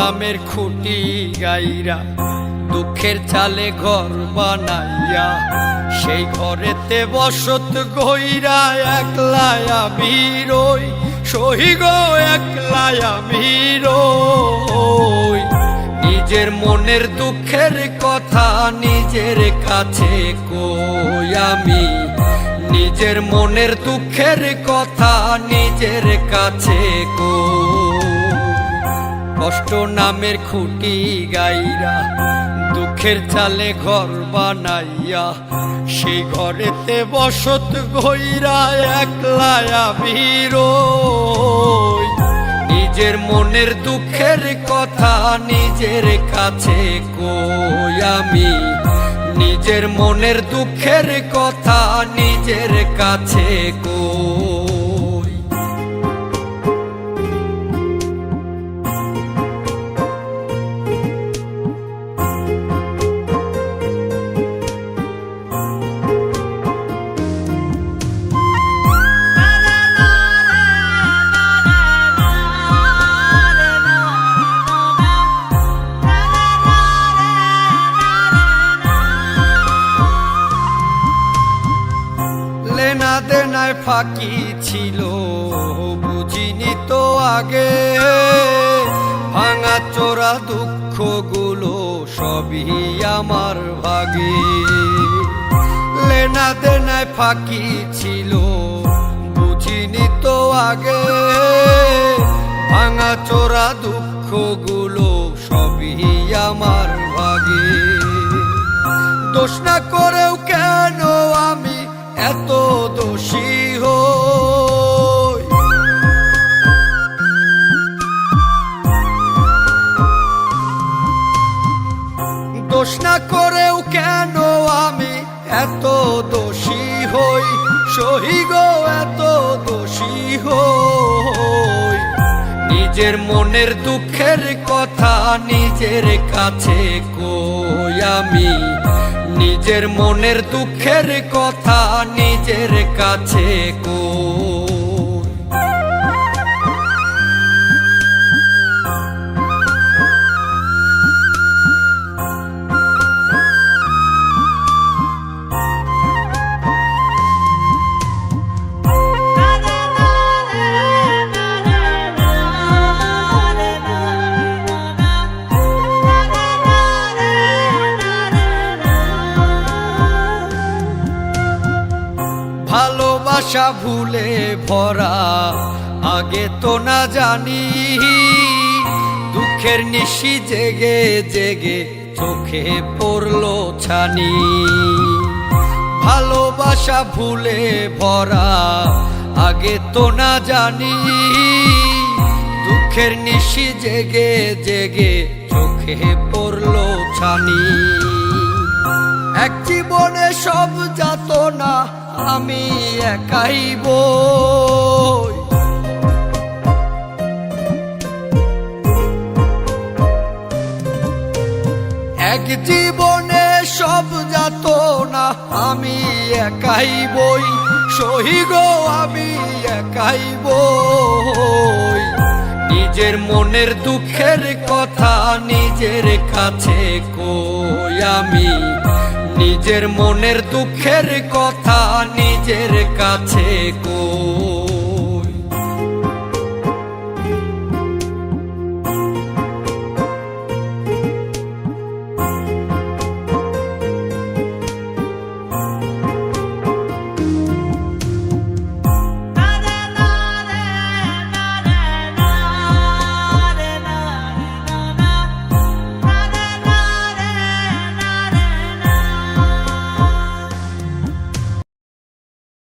নামের খুঁটি গাইরা দুঃখের চালে ঘর বানাইয়া সেই ঘরেতে বসত গইরা একলা আমি রই সহি গো একলা আমি রই নিজের মনের দুঃখের কথা নিজের কাছে কই আমি নিজের মনের দুঃখের কথা নিজের কাছে কই কষ্ট নামের খুঁটি গাইরা দুঃখের চালে ঘর বানাইয়া সেই ঘরেতে বসত গইরা একলা আমি রই নিজের মনের দুঃখের কথা নিজের কাছে কই আমি নিজের মনের দুঃখের কথা নিজের কাছে কই লেনা দেনায় ফাঁকি ছিল বুঝিনি তো আগে ভাঙা চোরা দুঃখগুলো সবই আমার ভাগে লেনা দেনায় ফাঁকি ছিল বুঝিনি তো আগে ভাঙা চোরা দুঃখগুলো সবই আমার ভাগে দোষ না করেও কেন আমি এত দোষী হই দোষ না করেও কেন আমি এত দোষী হই সহি গো এত দোষী হই নিজের মনের দুঃখের কথা নিজের কাছে কই আমি নিজের মনের দুঃখের কথা নিজের কাছে কই ভালোবাসা ভুলে ভরা আগে তো না জানি দুঃখের নিশি জেগে জেগে চোখে পড়লো ছানি ভালোবাসা ভুলে ভরা আগে তো না জানি দুঃখের নিশি জেগে জেগে চোখে পড়লো ছানি এক জীবনে সব যাতনা আমি একাই বই এক জীবনে সব যাতনা আমি একাই বই সহি গো আমি একাই বই নিজের মনের দুঃখের কথা নিজের কাছে কই আমি নিজের মনের দুঃখের কথা নিজের কাছে কই